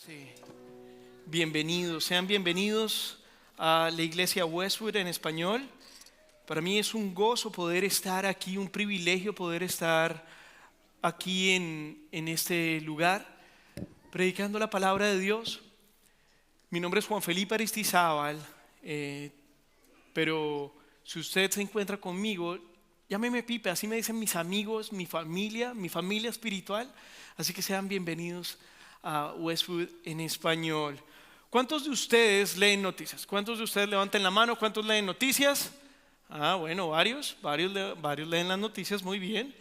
Sí. Bienvenidos, sean bienvenidos a la iglesia Westwood en español. Para mí es un gozo poder estar aquí, un privilegio poder estar aquí en este lugar, predicando la palabra de Dios. Mi nombre es Juan Felipe Aristizábal, pero si usted se encuentra conmigo, llámeme Pipe, así me dicen mis amigos, mi familia espiritual. Así que sean bienvenidos a Westwood en español. ¿Cuántos de ustedes leen noticias? ¿Cuántos de ustedes levanten la mano? ¿Cuántos leen noticias? Bueno, varios leen las noticias, muy bien.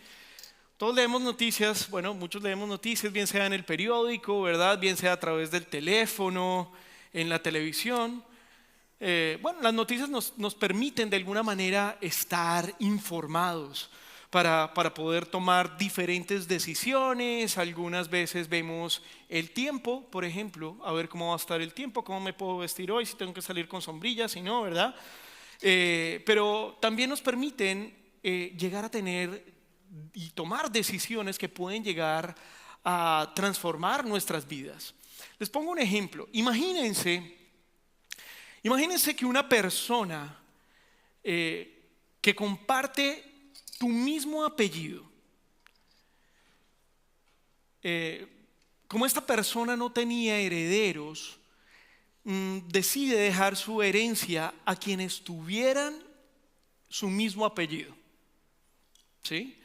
Todos leemos noticias, bueno, muchos leemos noticias, bien sea en el periódico, ¿verdad? Bien sea a través del teléfono, en la televisión. Las noticias nos permiten de alguna manera estar informados para poder tomar diferentes decisiones. Algunas veces vemos el tiempo, por ejemplo, a ver cómo va a estar el tiempo, cómo me puedo vestir hoy, si tengo que salir con sombrilla, si no, ¿verdad? Pero también nos permiten llegar a tener y tomar decisiones que pueden llegar a transformar nuestras vidas. Les pongo un ejemplo. Imagínense que una persona que comparte tu mismo apellido, como esta persona no tenía herederos, decide dejar su herencia a quienes tuvieran su mismo apellido. ¿Sí?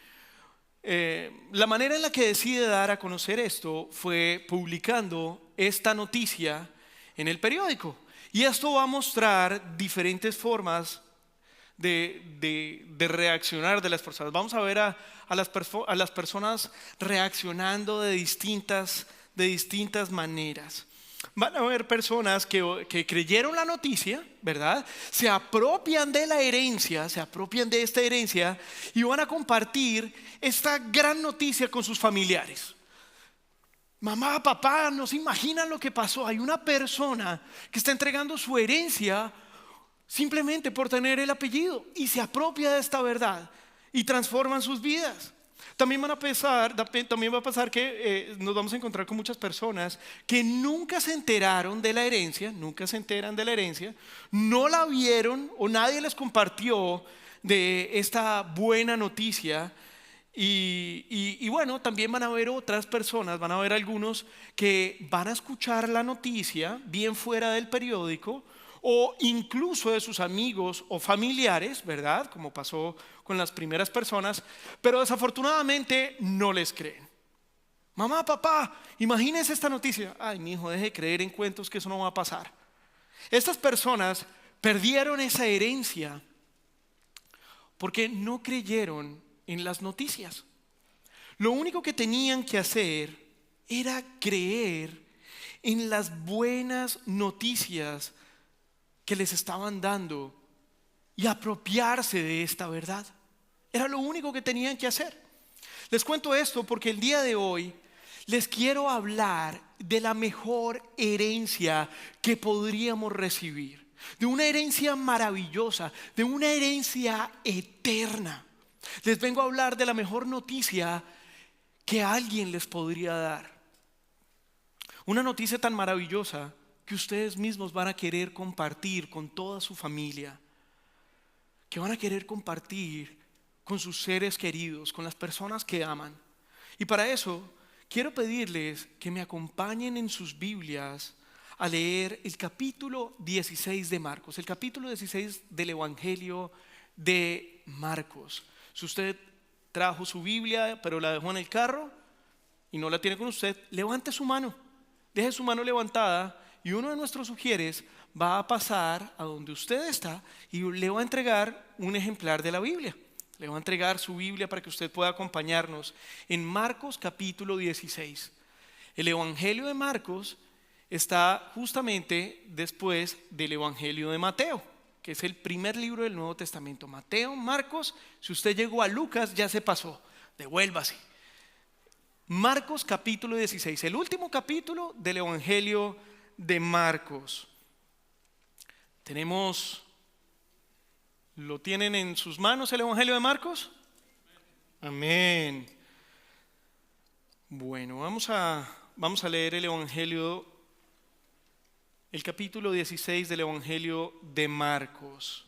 La manera en la que decide dar a conocer esto fue publicando esta noticia en el periódico. Y esto va a mostrar diferentes formas de reaccionar de las personas. Vamos a ver a las personas reaccionando de distintas maneras. Van a haber personas que creyeron la noticia, ¿verdad? Se apropian de la herencia, se apropian de esta herencia y van a compartir esta gran noticia con sus familiares. Mamá, papá, no se imaginan lo que pasó. Hay una persona que está entregando su herencia simplemente por tener el apellido y se apropia de esta verdad y transforman sus vidas. También va a pasar que nos vamos a encontrar con muchas personas que nunca se enteraron de la herencia, no la vieron o nadie les compartió de esta buena noticia. Y bueno, también van a haber otras personas, van a haber algunos que van a escuchar la noticia bien fuera del periódico o incluso de sus amigos o familiares, ¿verdad? Como pasó con las primeras personas, pero desafortunadamente no les creen. Mamá, papá, imagínense esta noticia. Ay, mi hijo, deje de creer en cuentos, que eso no va a pasar. Estas personas perdieron esa herencia porque no creyeron en las noticias. Lo único que tenían que hacer era creer en las buenas noticias que les estaban dando y apropiarse de esta verdad. Era lo único que tenían que hacer. Les cuento esto porque el día de hoy les quiero hablar de la mejor herencia que podríamos recibir, de una herencia maravillosa, de una herencia eterna. Les vengo a hablar de la mejor noticia que alguien les podría dar. Una noticia tan maravillosa que ustedes mismos van a querer compartir con toda su familia, que van a querer compartir con sus seres queridos, con las personas que aman. Y para eso quiero pedirles que me acompañen en sus Biblias a leer el capítulo 16 de Marcos, el capítulo 16 del Evangelio de Marcos. Si usted trajo su Biblia pero la dejó en el carro y no la tiene con usted, levante su mano, deje su mano levantada y uno de nuestros sugieres va a pasar a donde usted está y le va a entregar un ejemplar de la Biblia. Le va a entregar su Biblia para que usted pueda acompañarnos en Marcos capítulo 16. El Evangelio de Marcos está justamente después del Evangelio de Mateo, que es el primer libro del Nuevo Testamento. Mateo, Marcos, si usted llegó a Lucas ya se pasó, devuélvase. Marcos capítulo 16, el último capítulo del Evangelio de Marcos. ¿Lo tienen en sus manos el Evangelio de Marcos? Amén. Bueno, vamos a leer el Evangelio el capítulo 16 del Evangelio de Marcos.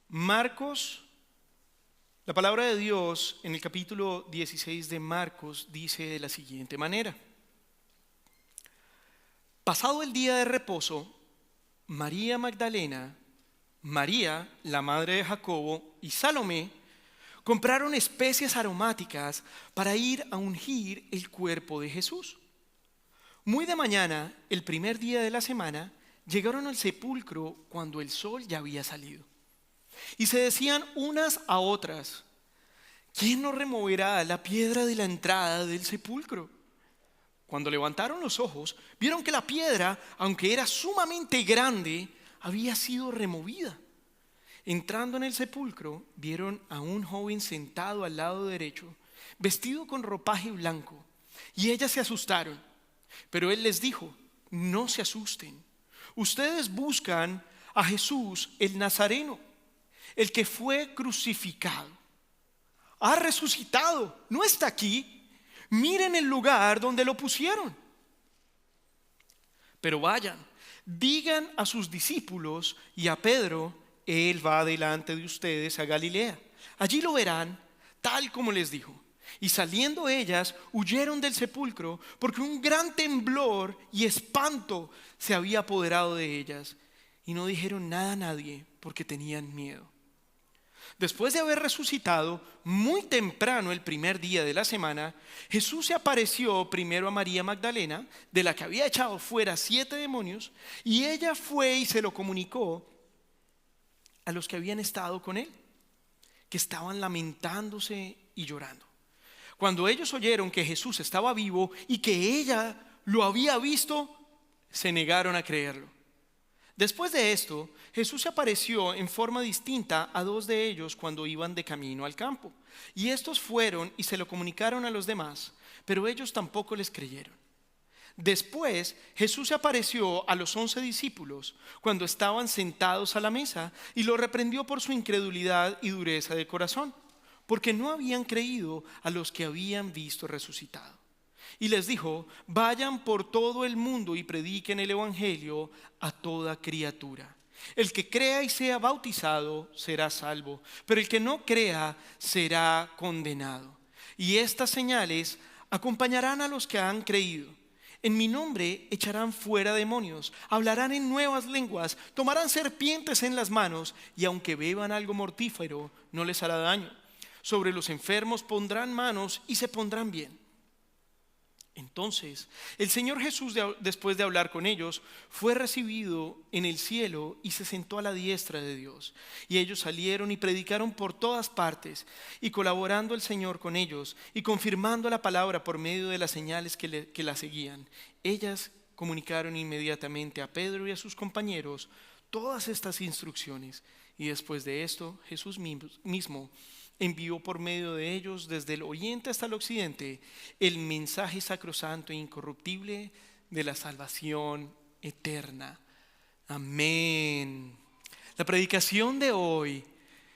Marcos, la palabra de Dios en el capítulo 16 de Marcos dice de la siguiente manera: pasado el día de reposo, María Magdalena, María, la madre de Jacobo, y Salomé compraron especias aromáticas para ir a ungir el cuerpo de Jesús. Muy de mañana, el primer día de la semana, llegaron al sepulcro cuando el sol ya había salido. Y se decían unas a otras: ¿quién nos removerá la piedra de la entrada del sepulcro? Cuando levantaron los ojos, vieron que la piedra, aunque era sumamente grande, había sido removida. Entrando en el sepulcro, vieron a un joven sentado al lado derecho, vestido con ropaje blanco, y ellas se asustaron. Pero él les dijo: no se asusten. Ustedes buscan a Jesús el Nazareno, el que fue crucificado. Ha resucitado, no está aquí. Miren el lugar donde lo pusieron. Pero vayan, digan a sus discípulos y a Pedro: Él va delante de ustedes a Galilea. Allí lo verán, tal como les dijo. Y saliendo ellas, huyeron del sepulcro, porque un gran temblor y espanto se había apoderado de ellas. Y no dijeron nada a nadie, porque tenían miedo. Después de haber resucitado, muy temprano el primer día de la semana, Jesús se apareció primero a María Magdalena, de la que había echado fuera 7 demonios, y ella fue y se lo comunicó a los que habían estado con él, que estaban lamentándose y llorando. Cuando ellos oyeron que Jesús estaba vivo y que ella lo había visto, se negaron a creerlo. Después de esto, Jesús se apareció en forma distinta a 2 de ellos cuando iban de camino al campo. Y estos fueron y se lo comunicaron a los demás, pero ellos tampoco les creyeron. Después, Jesús se apareció a los 11 discípulos cuando estaban sentados a la mesa y lo reprendió por su incredulidad y dureza de corazón, porque no habían creído a los que habían visto resucitado. Y les dijo: vayan por todo el mundo y prediquen el evangelio a toda criatura. El que crea y sea bautizado será salvo, pero el que no crea será condenado. Y estas señales acompañarán a los que han creído. En mi nombre echarán fuera demonios, hablarán en nuevas lenguas, tomarán serpientes en las manos, y aunque beban algo mortífero, no les hará daño. Sobre los enfermos pondrán manos y se pondrán bien. Entonces el Señor Jesús, después de hablar con ellos, fue recibido en el cielo y se sentó a la diestra de Dios. Y ellos salieron y predicaron por todas partes, y colaborando el Señor con ellos y confirmando la palabra por medio de las señales que la seguían. Ellas comunicaron inmediatamente a Pedro y a sus compañeros todas estas instrucciones. Y después de esto, Jesús mismo envió por medio de ellos desde el oriente hasta el occidente el mensaje sacrosanto e incorruptible de la salvación eterna. Amén. La predicación de hoy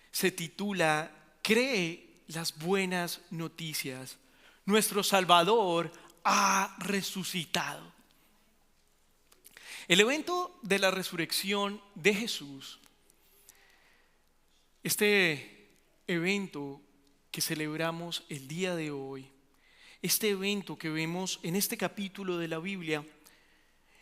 se titula: Cree las buenas noticias. Nuestro Salvador ha resucitado. El evento de la resurrección de Jesús, este evento que celebramos el día de hoy, este evento que vemos en este capítulo de la Biblia,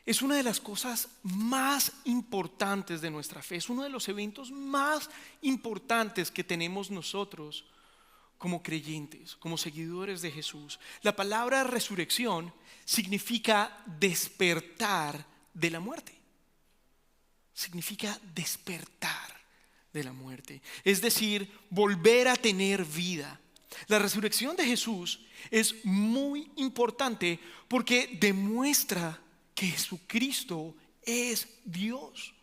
es una de las cosas más importantes de nuestra fe. Es uno de los eventos más importantes que tenemos nosotros como creyentes, como seguidores de Jesús. La palabra resurrección significa despertar de la muerte. Significa despertar de la muerte, es decir, volver a tener vida. La resurrección de Jesús es muy importante porque demuestra que Jesucristo es Dios.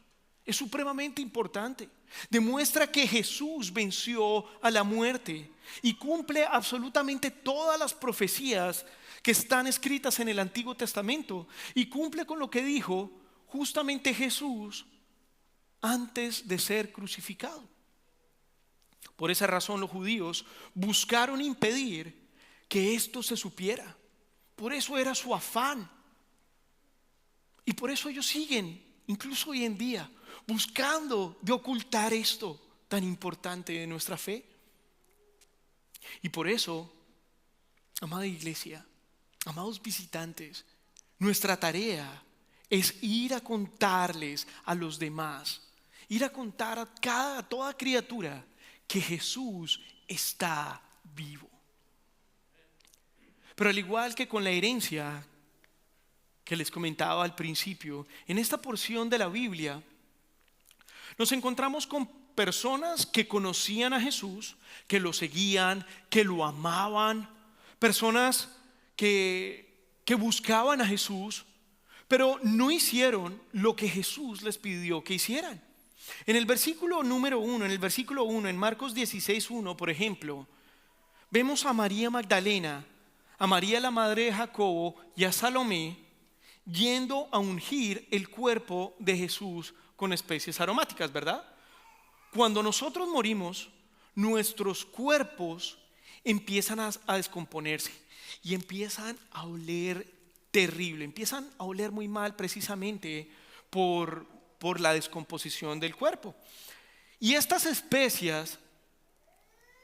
Es supremamente importante. Demuestra que Jesús venció a la muerte y cumple absolutamente todas las profecías que están escritas en el Antiguo Testamento, y cumple con lo que dijo justamente Jesús antes de ser crucificado. Por esa razón los judíos buscaron impedir que esto se supiera. Por eso era su afán. Y por eso ellos siguen, incluso hoy en día, buscando de ocultar esto tan importante de nuestra fe. Y por eso, amada iglesia, amados visitantes, nuestra tarea es ir a contarles a los demás, ir a contar a toda criatura que Jesús está vivo. Pero al igual que con la herencia que les comentaba al principio, en esta porción de la Biblia nos encontramos con personas que conocían a Jesús, que lo seguían, que lo amaban, personas que buscaban a Jesús, pero no hicieron lo que Jesús les pidió que hicieran. En el versículo número 1, en el versículo 1, en Marcos 16:1, por ejemplo, vemos a María Magdalena, a María la madre de Jacobo y a Salomé yendo a ungir el cuerpo de Jesús con especies aromáticas, ¿verdad? Cuando nosotros morimos, nuestros cuerpos empiezan a descomponerse y empiezan a oler terrible, empiezan a oler muy mal precisamente por la descomposición del cuerpo. Y estas especias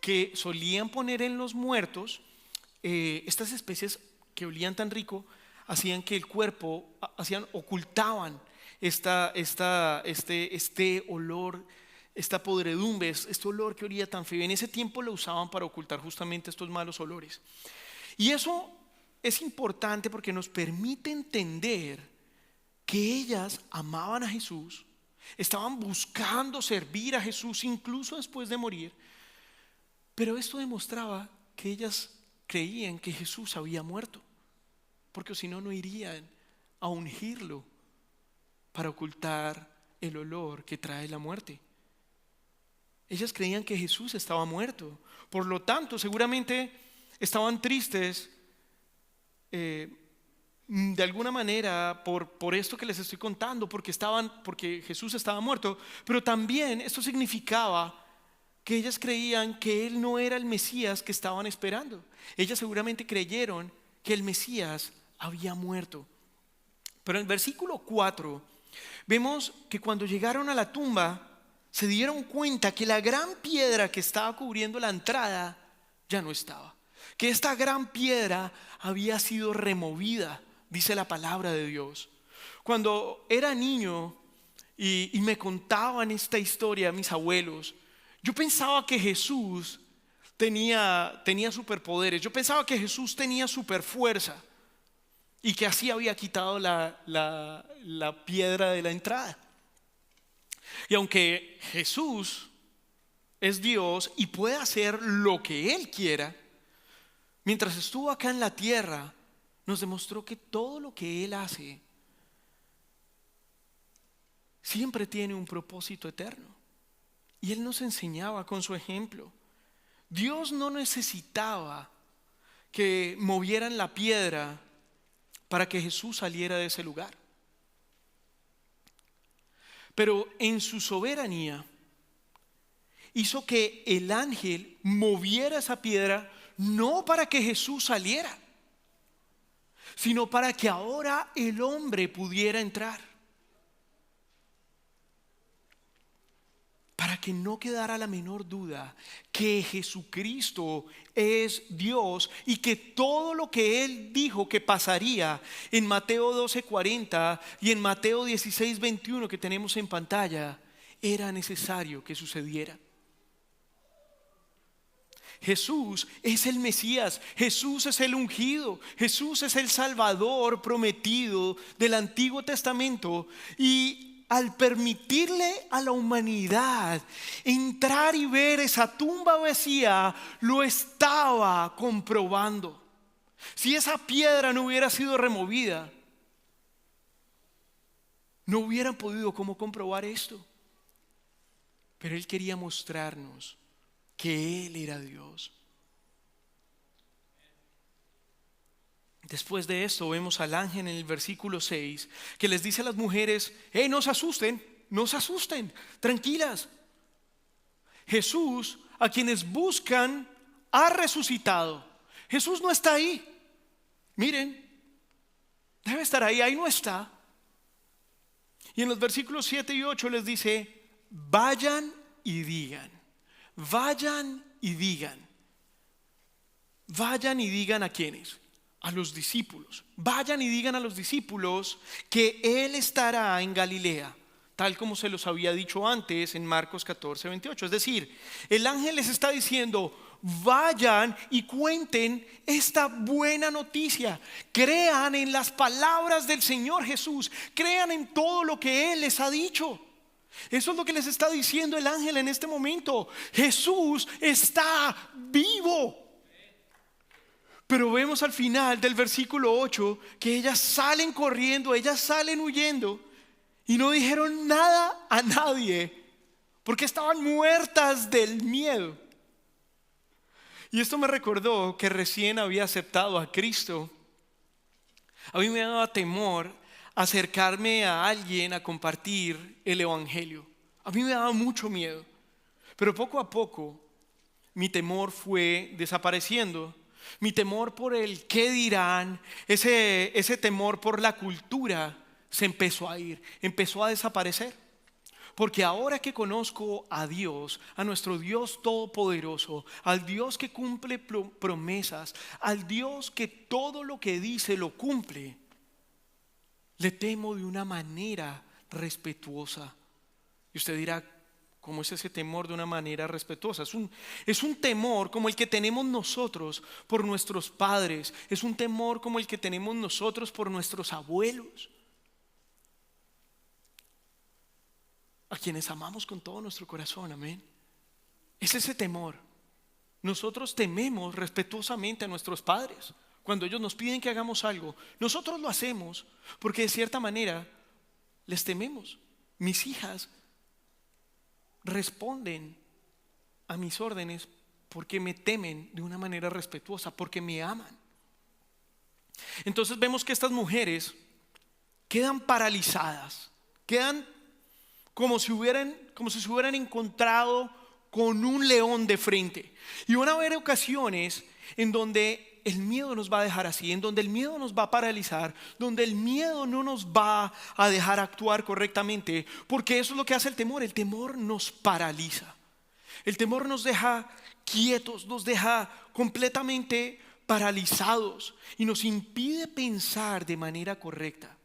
que solían poner en los muertos, estas especies que olían tan rico, hacían que el cuerpo, ocultaban este olor, esta podredumbre, este olor que olía tan feo. En ese tiempo lo usaban para ocultar justamente estos malos olores. Y eso es importante porque nos permite entender que ellas amaban a Jesús, estaban buscando servir a Jesús incluso después de morir, pero esto demostraba que ellas creían que Jesús había muerto, porque si no, no irían a ungirlo para ocultar el olor que trae la muerte. Ellas creían que Jesús estaba muerto, por lo tanto seguramente estaban tristes de alguna manera por esto que les estoy contando, porque Jesús estaba muerto, pero también esto significaba que ellas creían que Él no era el Mesías que estaban esperando. Ellas seguramente creyeron que el Mesías había muerto. Pero en el versículo 4 vemos que cuando llegaron a la tumba se dieron cuenta que la gran piedra que estaba cubriendo la entrada ya no estaba, que esta gran piedra había sido removida, dice la palabra de Dios. Cuando era niño y me contaban esta historia mis abuelos, yo pensaba que Jesús tenía superpoderes. Yo pensaba que Jesús tenía superfuerza y que así había quitado la piedra de la entrada. Y aunque Jesús es Dios y puede hacer lo que Él quiera, mientras estuvo acá en la tierra, nos demostró que todo lo que Él hace siempre tiene un propósito eterno. Y Él nos enseñaba con su ejemplo. Dios no necesitaba que movieran la piedra para que Jesús saliera de ese lugar. Pero en su soberanía hizo que el ángel moviera esa piedra no para que Jesús saliera, sino para que ahora el hombre pudiera entrar. Para que no quedara la menor duda que Jesucristo es Dios y que todo lo que Él dijo que pasaría en Mateo 12:40 y en Mateo 16:21 que tenemos en pantalla, era necesario que sucediera. Jesús es el Mesías, Jesús es el ungido, Jesús es el Salvador prometido del Antiguo Testamento, y al permitirle a la humanidad entrar y ver esa tumba vacía, lo estaba comprobando. Si esa piedra no hubiera sido removida, no hubieran podido cómo comprobar esto. Pero Él quería mostrarnos que Él era Dios. Después de esto vemos al ángel en el versículo 6 que les dice a las mujeres: no se asusten, tranquilas. Jesús a quienes buscan, ha resucitado. Jesús no está ahí. Miren, debe estar ahí, ahí no está. Y en los versículos 7 y 8 les dice: vayan y digan. Vayan y digan. Vayan y digan ¿a quiénes? A los discípulos. Vayan y digan a los discípulos que Él estará en Galilea, tal como se los había dicho antes en Marcos 14, 28. Es decir, el ángel les está diciendo: vayan y cuenten esta buena noticia. Crean en las palabras del Señor Jesús. Crean en todo lo que Él les ha dicho. Eso es lo que les está diciendo el ángel en este momento. Jesús está vivo. Pero vemos al final del versículo 8 que ellas salen corriendo, ellas salen huyendo y no dijeron nada a nadie porque estaban muertas del miedo. Y esto me recordó que recién había aceptado a Cristo. A mí me daba temor acercarme a alguien a compartir el evangelio. A mí me daba mucho miedo. Pero poco a poco mi temor fue desapareciendo. Mi temor por el qué dirán, ese temor por la cultura se empezó a ir, empezó a desaparecer. Porque ahora que conozco a Dios, a nuestro Dios todopoderoso, al Dios que cumple promesas, al Dios que todo lo que dice lo cumple, le temo de una manera respetuosa. Y usted dirá: ¿cómo es ese temor de una manera respetuosa? Es un temor como el que tenemos nosotros por nuestros padres. Es un temor como el que tenemos nosotros por nuestros abuelos, a quienes amamos con todo nuestro corazón. Amén. Es ese temor. Nosotros tememos respetuosamente a nuestros padres. Cuando ellos nos piden que hagamos algo, nosotros lo hacemos porque de cierta manera les tememos. Mis hijas responden a mis órdenes porque me temen de una manera respetuosa, porque me aman. Entonces vemos que estas mujeres quedan paralizadas, quedan como si se hubieran encontrado con un león de frente. Y van a haber ocasiones en donde el miedo nos va a dejar así, en donde el miedo nos va a paralizar, donde el miedo no nos va a dejar actuar correctamente, porque eso es lo que hace el temor. El temor nos paraliza. El temor nos deja quietos, nos deja completamente paralizados y nos impide pensar de manera correcta.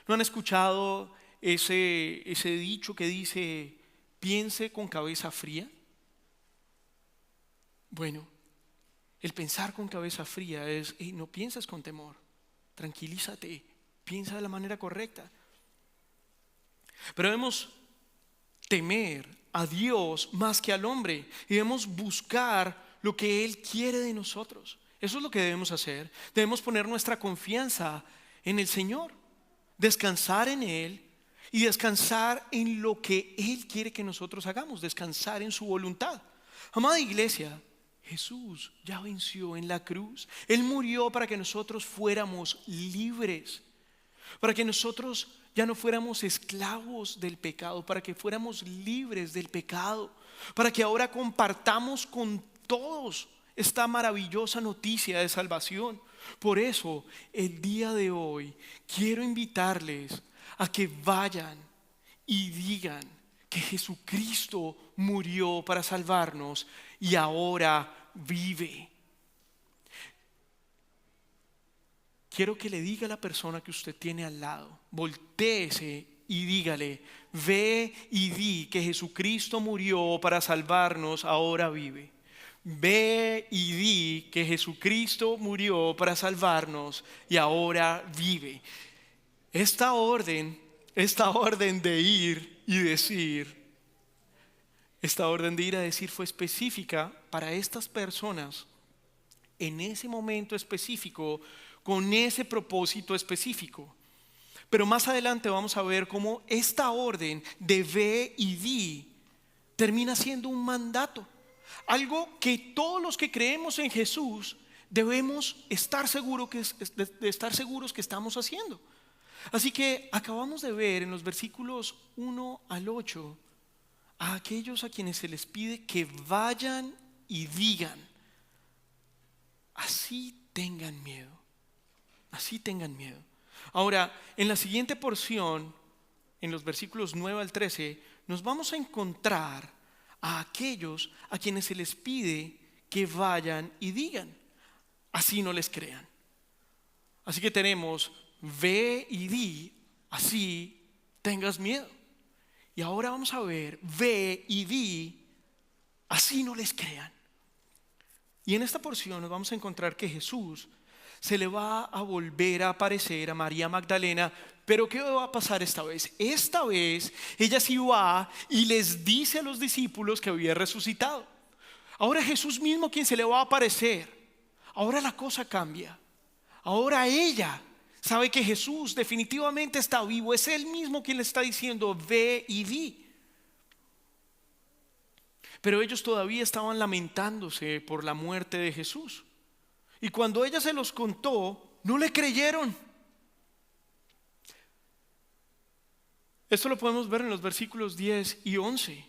¿No han escuchado ese dicho que dice: piense con cabeza fría? Bueno, el pensar con cabeza fría es: no pienses con temor, tranquilízate, piensa de la manera correcta. Pero debemos temer a Dios más que al hombre y debemos buscar lo que Él quiere de nosotros. Eso es lo que debemos hacer. Debemos poner nuestra confianza en el Señor, descansar en Él y descansar en lo que Él quiere que nosotros hagamos, descansar en su voluntad. Amada iglesia, Jesús ya venció en la cruz. Él murió para que nosotros fuéramos libres, para que nosotros ya no fuéramos esclavos del pecado, para que fuéramos libres del pecado, para que ahora compartamos con todos esta maravillosa noticia de salvación. Por eso el día de hoy quiero invitarles a que vayan y digan que Jesucristo murió para salvarnos y ahora vive. Quiero que le diga a la persona que usted tiene al lado, voltéese y dígale: ve y di que Jesucristo murió para salvarnos, ahora vive. Ve y di que Jesucristo murió para salvarnos y ahora vive. Esta orden de ir y decir, esta orden de ir a decir fue específica para estas personas en ese momento específico, con ese propósito específico. Pero más adelante vamos a ver cómo esta orden de ve y di termina siendo un mandato, algo que todos los que creemos en Jesús debemos estar seguros que estamos haciendo. Así que acabamos de ver en los versículos 1 al 8 a aquellos a quienes se les pide que vayan y digan, así tengan miedo, así tengan miedo. Ahora, en la siguiente porción, en los versículos 9 al 13, nos vamos a encontrar a aquellos a quienes se les pide que vayan y digan, así no les crean. Así que tenemos, ve y di, así tengas miedo. Y ahora vamos a ver, ve y di, así no les crean. Y en esta porción nos vamos a encontrar que Jesús se le va a volver a aparecer a María Magdalena. Pero ¿qué va a pasar esta vez? Esta vez ella sí va y les dice a los discípulos que había resucitado. Ahora es Jesús mismo quien se le va a aparecer. Ahora la cosa cambia. Ahora ella sabe que Jesús definitivamente está vivo. Es él mismo quien le está diciendo, ve y di. Pero ellos todavía estaban lamentándose por la muerte de Jesús. Y cuando ella se los contó, no le creyeron. Esto lo podemos ver en los versículos 10 y 11.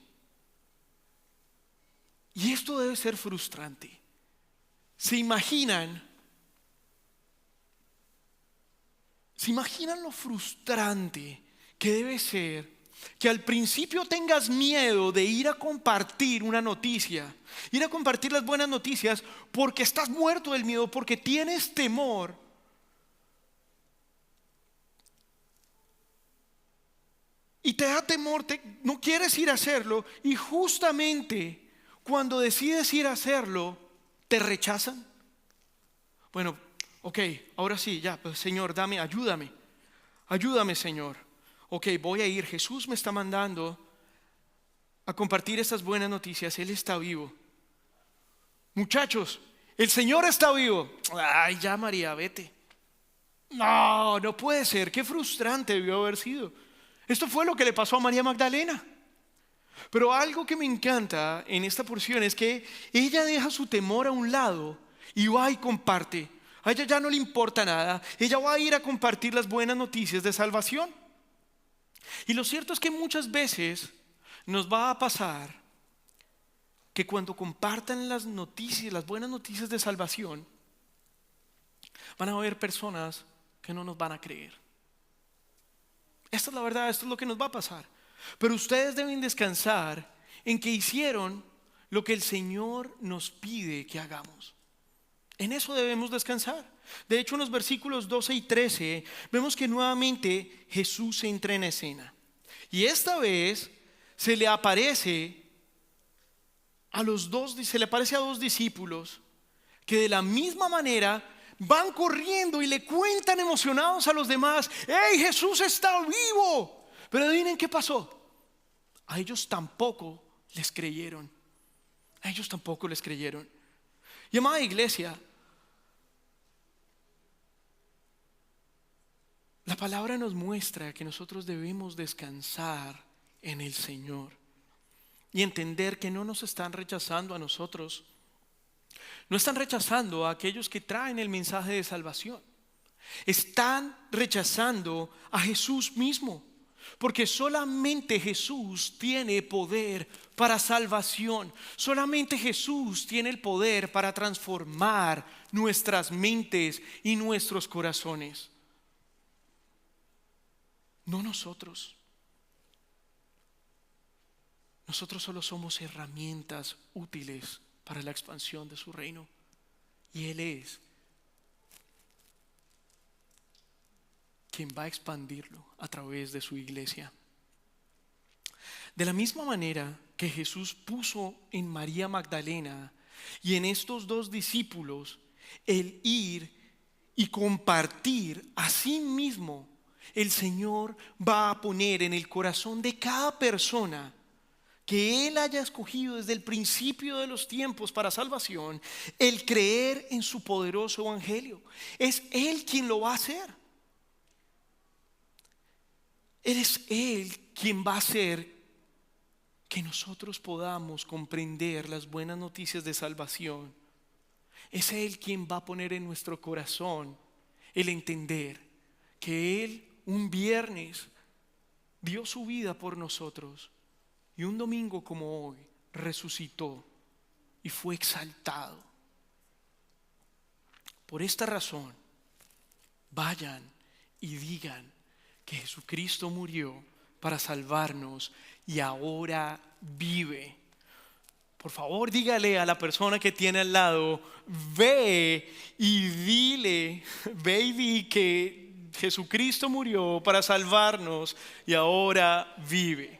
Y esto debe ser frustrante. ¿Se imaginan lo frustrante que debe ser que al principio tengas miedo de ir a compartir una noticia, ir a compartir las buenas noticias porque estás muerto del miedo, porque tienes temor? Y te da temor, no quieres ir a hacerlo, y justamente cuando decides ir a hacerlo, te rechazan. Bueno, ok, ahora sí, ya, pues, Señor, ayúdame, Señor. Ok, voy a ir, Jesús me está mandando a compartir estas buenas noticias, Él está vivo. Muchachos, el Señor está vivo. Ay, ya, María, vete. No, no puede ser, qué frustrante debió haber sido. Esto fue lo que le pasó a María Magdalena. Pero algo que me encanta en esta porción es que ella deja su temor a un lado y va y comparte. A ella ya no le importa nada. Ella va a ir a compartir las buenas noticias de salvación. Y lo cierto es que muchas veces nos va a pasar que cuando compartan las noticias, las buenas noticias de salvación, van a haber personas que no nos van a creer. Esta es la verdad, esto es lo que nos va a pasar. Pero ustedes deben descansar en que hicieron lo que el Señor nos pide que hagamos. En eso debemos descansar. De hecho, en los versículos 12 y 13 vemos que nuevamente Jesús entra en escena. Y esta vez se le aparece a dos discípulos que de la misma manera van corriendo y le cuentan emocionados a los demás: ¡Hey, Jesús está vivo! Pero adivinen qué pasó. A ellos tampoco les creyeron. Y amada iglesia, la palabra nos muestra que nosotros debemos descansar en el Señor y entender que no nos están rechazando a nosotros. No están rechazando a aquellos que traen el mensaje de salvación. Están rechazando a Jesús mismo, porque solamente Jesús tiene poder para salvación. Solamente Jesús tiene el poder para transformar nuestras mentes y nuestros corazones. No nosotros. Nosotros solo somos herramientas útiles para la expansión de su reino. Y Él es quien va a expandirlo a través de su iglesia. De la misma manera que Jesús puso en María Magdalena y en estos dos discípulos el ir y compartir, a sí mismo el Señor va a poner en el corazón de cada persona que Él haya escogido desde el principio de los tiempos para salvación, el creer en su poderoso evangelio. Es Él quien lo va a hacer. Es Él quien va a hacer que nosotros podamos comprender las buenas noticias de salvación. Es Él quien va a poner en nuestro corazón el entender que Él un viernes dio su vida por nosotros y un domingo como hoy resucitó y fue exaltado. Por esta razón, vayan y digan que Jesucristo murió para salvarnos y ahora vive. Por favor, dígale a la persona que tiene al lado, ve y di que Jesucristo murió para salvarnos y ahora vive.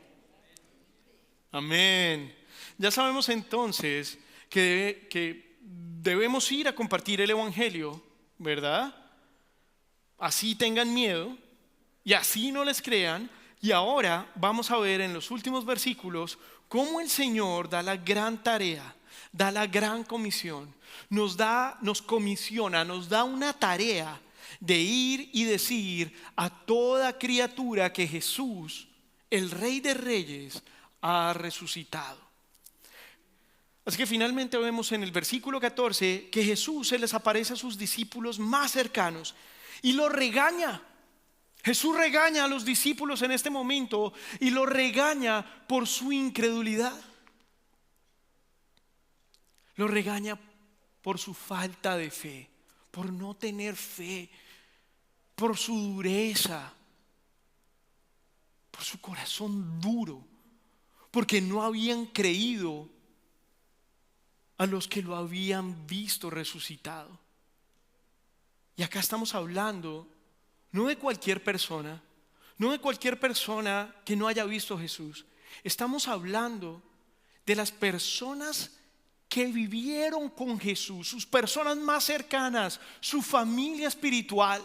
Amén. Ya sabemos entonces que debemos ir a compartir el evangelio, ¿verdad? Así tengan miedo y así no les crean. Y ahora vamos a ver en los últimos versículos cómo el Señor da la gran tarea, da la gran comisión, nos comisiona, nos da una tarea de ir y decir a toda criatura que Jesús, el Rey de Reyes, ha resucitado. Así que finalmente vemos en el versículo 14 que Jesús se les aparece a sus discípulos más cercanos y los regaña. Jesús regaña a los discípulos en este momento y los regaña por su incredulidad. Los regaña por su falta de fe, por no tener fe, por su dureza, por su corazón duro, porque no habían creído a los que lo habían visto resucitado. Y acá estamos hablando no de cualquier persona, no de cualquier persona que no haya visto a Jesús. Estamos hablando de las personas que vivieron con Jesús, sus personas más cercanas, su familia espiritual,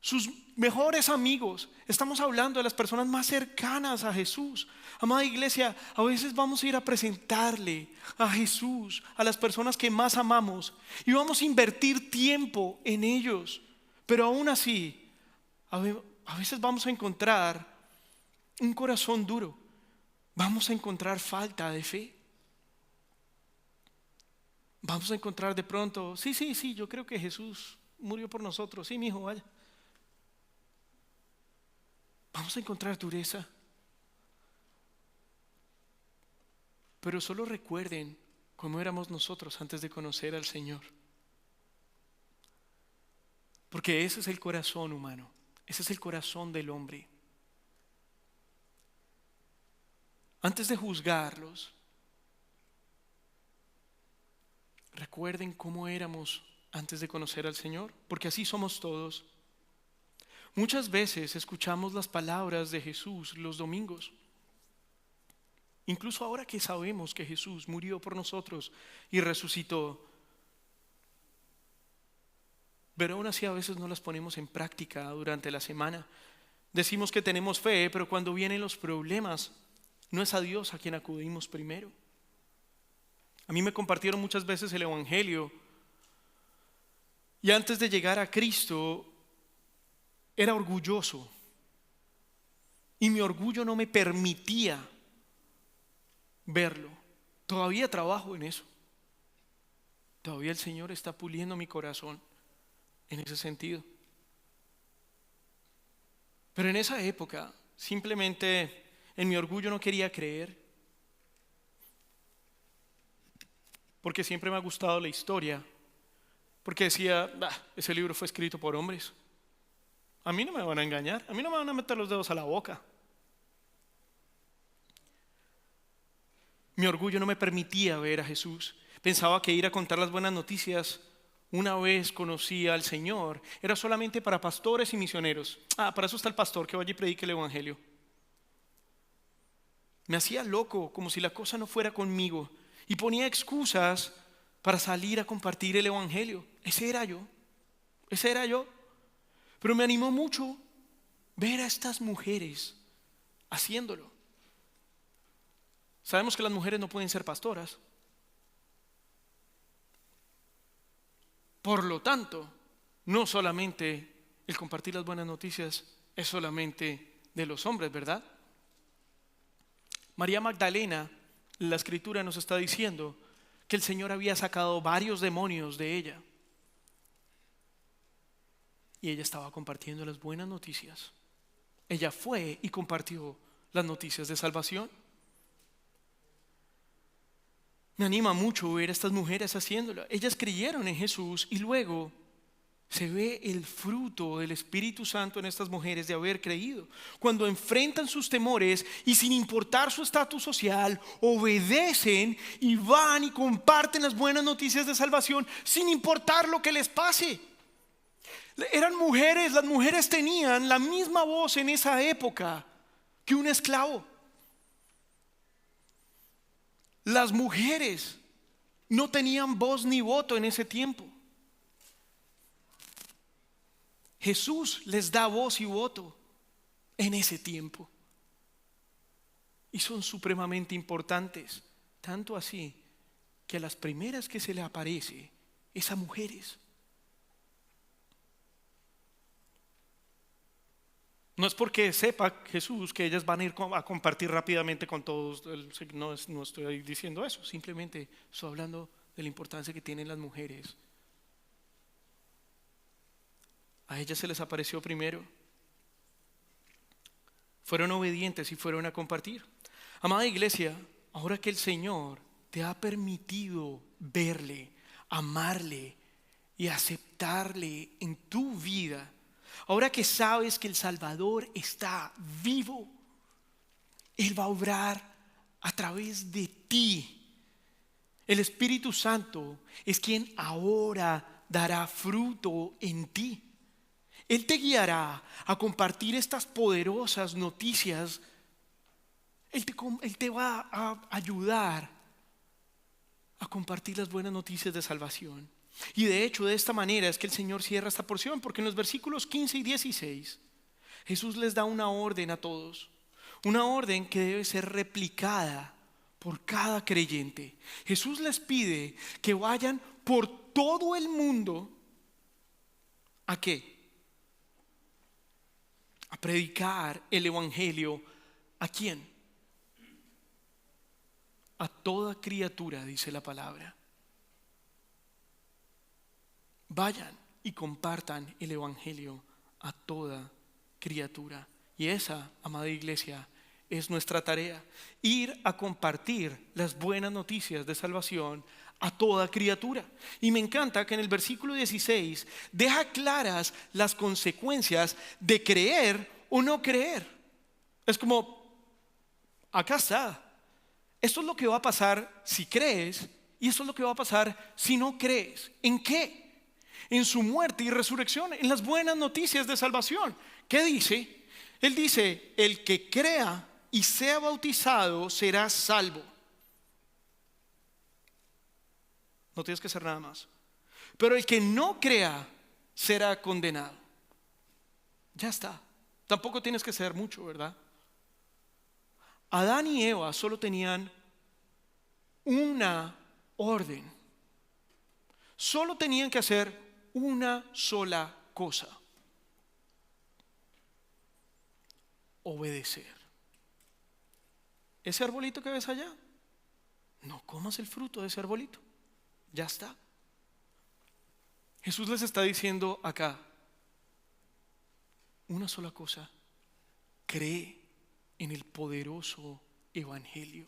sus mejores amigos. Estamos hablando de las personas más cercanas a Jesús. Amada iglesia, a veces vamos a ir a presentarle a Jesús a las personas que más amamos y vamos a invertir tiempo en ellos, pero aún así a veces vamos a encontrar un corazón duro, vamos a encontrar falta de fe, vamos a encontrar de pronto, sí, yo creo que Jesús murió por nosotros, sí, mi hijo, vaya. Vamos a encontrar dureza. Pero solo recuerden cómo éramos nosotros antes de conocer al Señor. Porque ese es el corazón humano, ese es el corazón del hombre. Antes de juzgarlos, recuerden cómo éramos antes de conocer al Señor, porque así somos todos. Muchas veces escuchamos las palabras de Jesús los domingos. Incluso ahora que sabemos que Jesús murió por nosotros y resucitó, pero aún así a veces no las ponemos en práctica durante la semana. Decimos que tenemos fe, pero cuando vienen los problemas, no es a Dios a quien acudimos primero. A mí me compartieron muchas veces el evangelio y antes de llegar a Cristo era orgulloso y mi orgullo no me permitía verlo. Todavía trabajo en eso. Todavía el Señor está puliendo mi corazón en ese sentido. Pero en esa época simplemente en mi orgullo no quería creer, porque siempre me ha gustado la historia, porque decía, ese libro fue escrito por hombres, a mí no me van a engañar, a mí no me van a meter los dedos a la boca. Mi orgullo no me permitía ver a Jesús. Pensaba que ir a contar las buenas noticias una vez conocí al Señor era solamente para pastores y misioneros. Para eso está el pastor que vaya y predique el evangelio. Me hacía loco, como si la cosa no fuera conmigo, y ponía excusas para salir a compartir el evangelio. Ese era yo. Pero me animó mucho ver a estas mujeres haciéndolo. Sabemos que las mujeres no pueden ser pastoras. Por lo tanto, no solamente el compartir las buenas noticias es solamente de los hombres, ¿verdad? María Magdalena, la escritura nos está diciendo que el Señor había sacado varios demonios de ella. Y ella estaba compartiendo las buenas noticias. Ella fue y compartió las noticias de salvación. Me anima mucho ver a estas mujeres haciéndolo. Ellas creyeron en Jesús y luego se ve el fruto del Espíritu Santo en estas mujeres de haber creído. Cuando enfrentan sus temores y sin importar su estatus social, obedecen y van y comparten las buenas noticias de salvación sin importar lo que les pase. Eran mujeres, las mujeres tenían la misma voz en esa época que un esclavo. Las mujeres no tenían voz ni voto en ese tiempo. Jesús les da voz y voto en ese tiempo. Y son supremamente importantes, tanto así que a las primeras que se le aparece es a mujeres. No es porque sepa Jesús que ellas van a ir a compartir rápidamente con todos. No estoy diciendo eso, simplemente estoy hablando de la importancia que tienen las mujeres. A ellas se les apareció primero. Fueron obedientes y fueron a compartir. Amada iglesia, ahora que el Señor te ha permitido verle, amarle y aceptarle en tu vida, ahora que sabes que el Salvador está vivo, Él va a obrar a través de ti. El Espíritu Santo es quien ahora dará fruto en ti. Él te guiará a compartir estas poderosas noticias. Él te va a ayudar a compartir las buenas noticias de salvación. Y de hecho, de esta manera es que el Señor cierra esta porción, porque en los versículos 15 y 16 Jesús les da una orden a todos, una orden que debe ser replicada por cada creyente. Jesús les pide que vayan por todo el mundo. ¿A qué? A predicar el evangelio. ¿A quién? A toda criatura, dice la palabra. Vayan y compartan el evangelio a toda criatura. Y esa, amada iglesia, es nuestra tarea: ir a compartir las buenas noticias de salvación a toda criatura. Y me encanta que en el versículo 16 deja claras las consecuencias de creer o no creer. Es como, acá está. Esto es lo que va a pasar si crees, y esto es lo que va a pasar si no crees. ¿En qué? En su muerte y resurrección, en las buenas noticias de salvación. ¿Qué dice? Él dice: el que crea y sea bautizado será salvo. No tienes que hacer nada más. Pero el que no crea será condenado. Ya está. Tampoco tienes que hacer mucho, ¿verdad? Adán y Eva solo tenían una orden. Solo tenían que hacer una sola cosa: obedecer. Ese arbolito que ves allá, no comas el fruto de ese arbolito. Ya está. Jesús les está diciendo acá una sola cosa: cree en el poderoso evangelio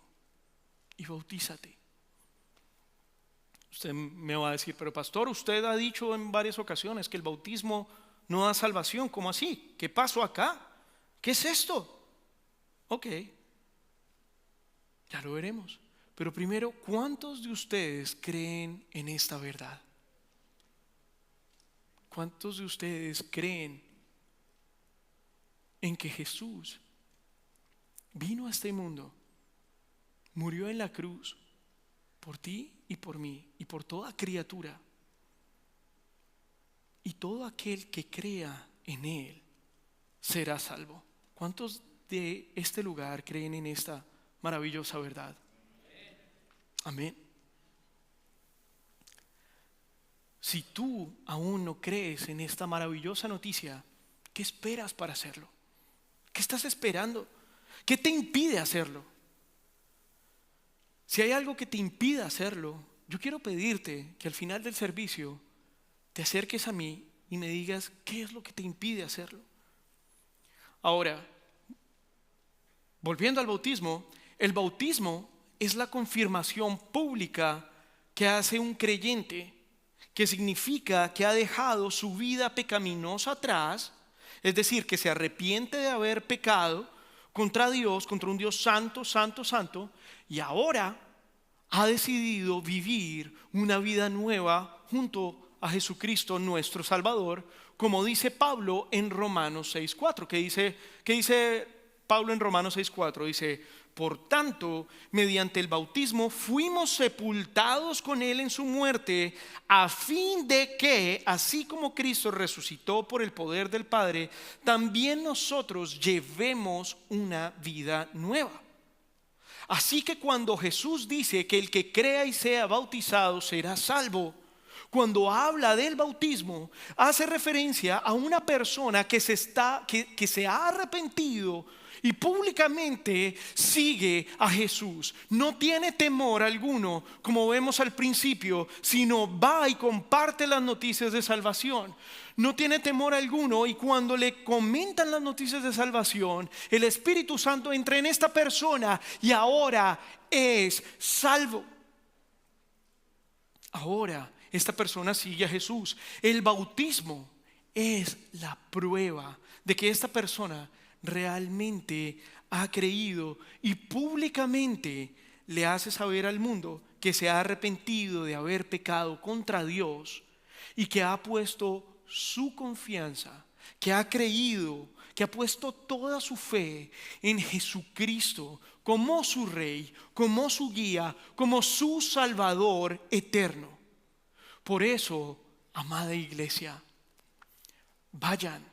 y bautízate. Usted me va a decir: pero pastor, usted ha dicho en varias ocasiones que el bautismo no da salvación. ¿Cómo así? ¿Qué pasó acá? ¿Qué es esto? Ok, ya lo veremos. Pero primero, ¿cuántos de ustedes creen en esta verdad? ¿Cuántos de ustedes creen en que Jesús vino a este mundo, murió en la cruz por ti y por mí y por toda criatura, y todo aquel que crea en Él será salvo? ¿Cuántos de este lugar creen en esta maravillosa verdad? Amén. Si tú aún no crees en esta maravillosa noticia, ¿qué esperas para hacerlo? ¿Qué estás esperando? ¿Qué te impide hacerlo? Si hay algo que te impida hacerlo, yo quiero pedirte que al final del servicio te acerques a mí y me digas qué es lo que te impide hacerlo. Ahora, volviendo al bautismo, el bautismo es la confirmación pública que hace un creyente, que significa que ha dejado su vida pecaminosa atrás, es decir, que se arrepiente de haber pecado contra Dios, contra un Dios santo, santo, santo, y ahora ha decidido vivir una vida nueva junto a Jesucristo nuestro Salvador, como dice Pablo en Romanos 6:4. ¿Qué dice Pablo en Romanos 6:4? Dice: por tanto, mediante el bautismo fuimos sepultados con Él en su muerte, a fin de que, así como Cristo resucitó por el poder del Padre, también nosotros llevemos una vida nueva. Así que cuando Jesús dice que el que crea y sea bautizado será salvo, cuando habla del bautismo, hace referencia a una persona que se ha arrepentido y públicamente sigue a Jesús. No tiene temor alguno, como vemos al principio, sino va y comparte las noticias de salvación. No tiene temor alguno, y cuando le comentan las noticias de salvación, el Espíritu Santo entra en esta persona y ahora es salvo. Ahora esta persona sigue a Jesús. El bautismo es la prueba de que esta persona realmente ha creído y públicamente le hace saber al mundo que se ha arrepentido de haber pecado contra Dios y que ha puesto su confianza, que ha creído, que ha puesto toda su fe en Jesucristo como su Rey, como su guía, como su Salvador eterno. Por eso, amada iglesia, vayan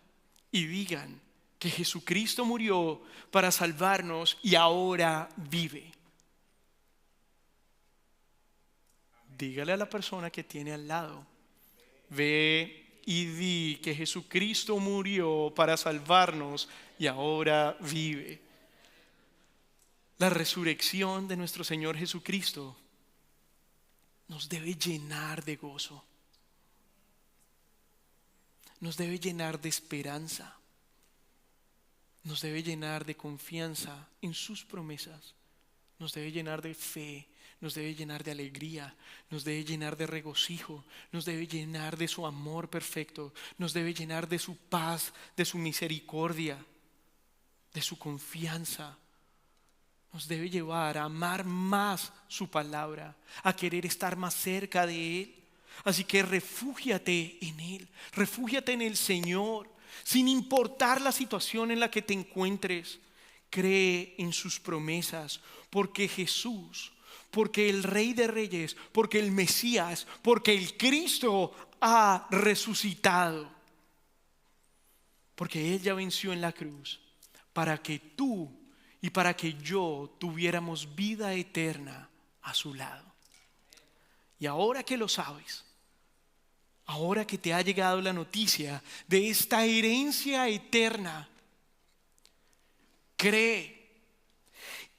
y digan que Jesucristo murió para salvarnos y ahora vive. Dígale a la persona que tiene al lado: ve y di que Jesucristo murió para salvarnos y ahora vive. La resurrección de nuestro Señor Jesucristo nos debe llenar de gozo, nos debe llenar de esperanza, nos debe llenar de confianza en sus promesas, nos debe llenar de fe, nos debe llenar de alegría, nos debe llenar de regocijo, nos debe llenar de su amor perfecto, nos debe llenar de su paz, de su misericordia, de su confianza. Nos debe llevar a amar más su palabra, a querer estar más cerca de Él. Así que refúgiate en Él, refúgiate en el Señor, sin importar la situación en la que te encuentres. Cree en sus promesas, porque Jesús, porque el Rey de Reyes, porque el Mesías, porque el Cristo ha resucitado. Porque Él ya venció en la cruz para que tú y para que yo tuviéramos vida eterna a su lado. Y ahora que lo sabes, ahora que te ha llegado la noticia de esta herencia eterna, cree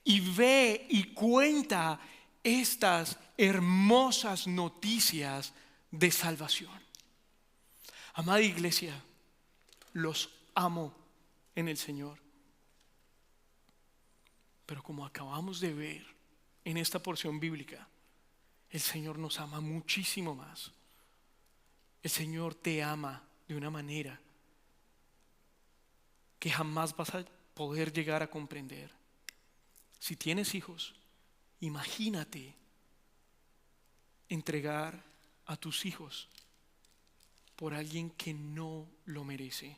y ve y cuenta estas hermosas noticias de salvación. Amada iglesia, los amo en el Señor. Pero como acabamos de ver en esta porción bíblica, el Señor nos ama muchísimo más. El Señor te ama de una manera que jamás vas a poder llegar a comprender. Si tienes hijos, imagínate entregar a tus hijos por alguien que no lo merece.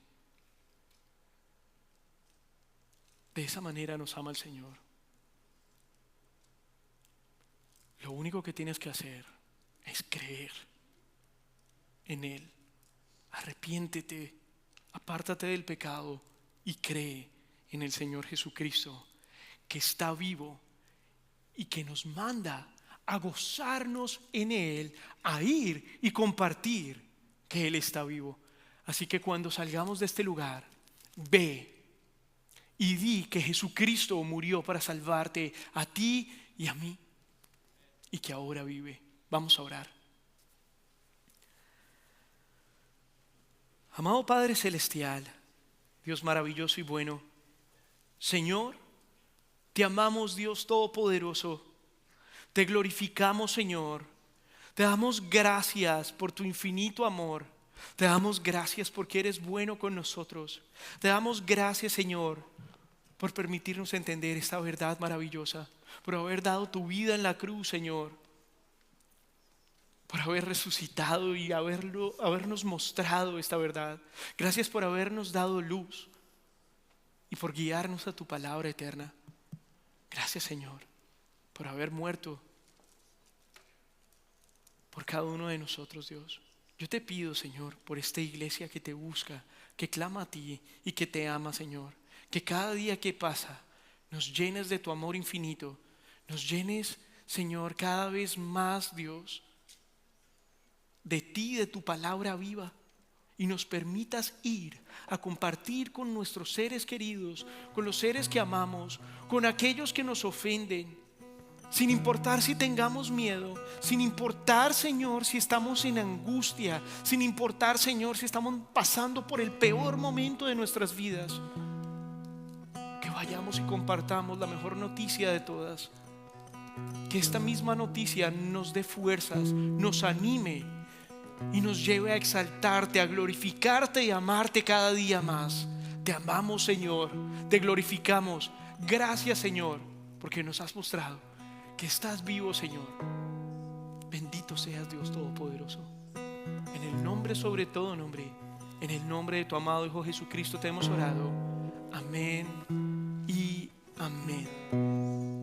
De esa manera nos ama el Señor. Lo único que tienes que hacer es creer en Él. Arrepiéntete, apártate del pecado y cree en el Señor Jesucristo, que está vivo y que nos manda a gozarnos en Él, a ir y compartir que Él está vivo. Así que cuando salgamos de este lugar, ve y di que Jesucristo murió para salvarte a ti y a mí, y que ahora vive. Vamos a orar. Amado Padre Celestial, Dios maravilloso y bueno, Señor, Te amamos, Dios Todopoderoso. Te glorificamos, Señor. Te damos gracias por tu infinito amor. Te damos gracias porque eres bueno con nosotros. Te damos gracias, Señor, por permitirnos entender esta verdad maravillosa, por haber dado tu vida en la cruz, Señor, por haber resucitado y habernos mostrado esta verdad. Gracias por habernos dado luz y por guiarnos a tu palabra eterna. Gracias, Señor, por haber muerto por cada uno de nosotros, Dios. Yo te pido, Señor, por esta iglesia que te busca, que clama a ti y que te ama, Señor, que cada día que pasa nos llenes de tu amor infinito, nos llenes, Señor, cada vez más, Dios, de ti, de tu palabra viva, y nos permitas ir a compartir con nuestros seres queridos, con los seres que amamos, con aquellos que nos ofenden, sin importar si tengamos miedo, sin importar, Señor, si estamos en angustia, sin importar, Señor, si estamos pasando por el peor momento de nuestras vidas. Que vayamos y compartamos la mejor noticia de todas. Que esta misma noticia nos dé fuerzas, nos anime y nos lleve a exaltarte, a glorificarte y amarte cada día más. Te amamos, Señor, te glorificamos. Gracias, Señor, porque nos has mostrado que estás vivo, Señor. Bendito seas, Dios Todopoderoso. En el nombre sobre todo nombre, en el nombre de tu amado Hijo Jesucristo te hemos orado. Amén y amén.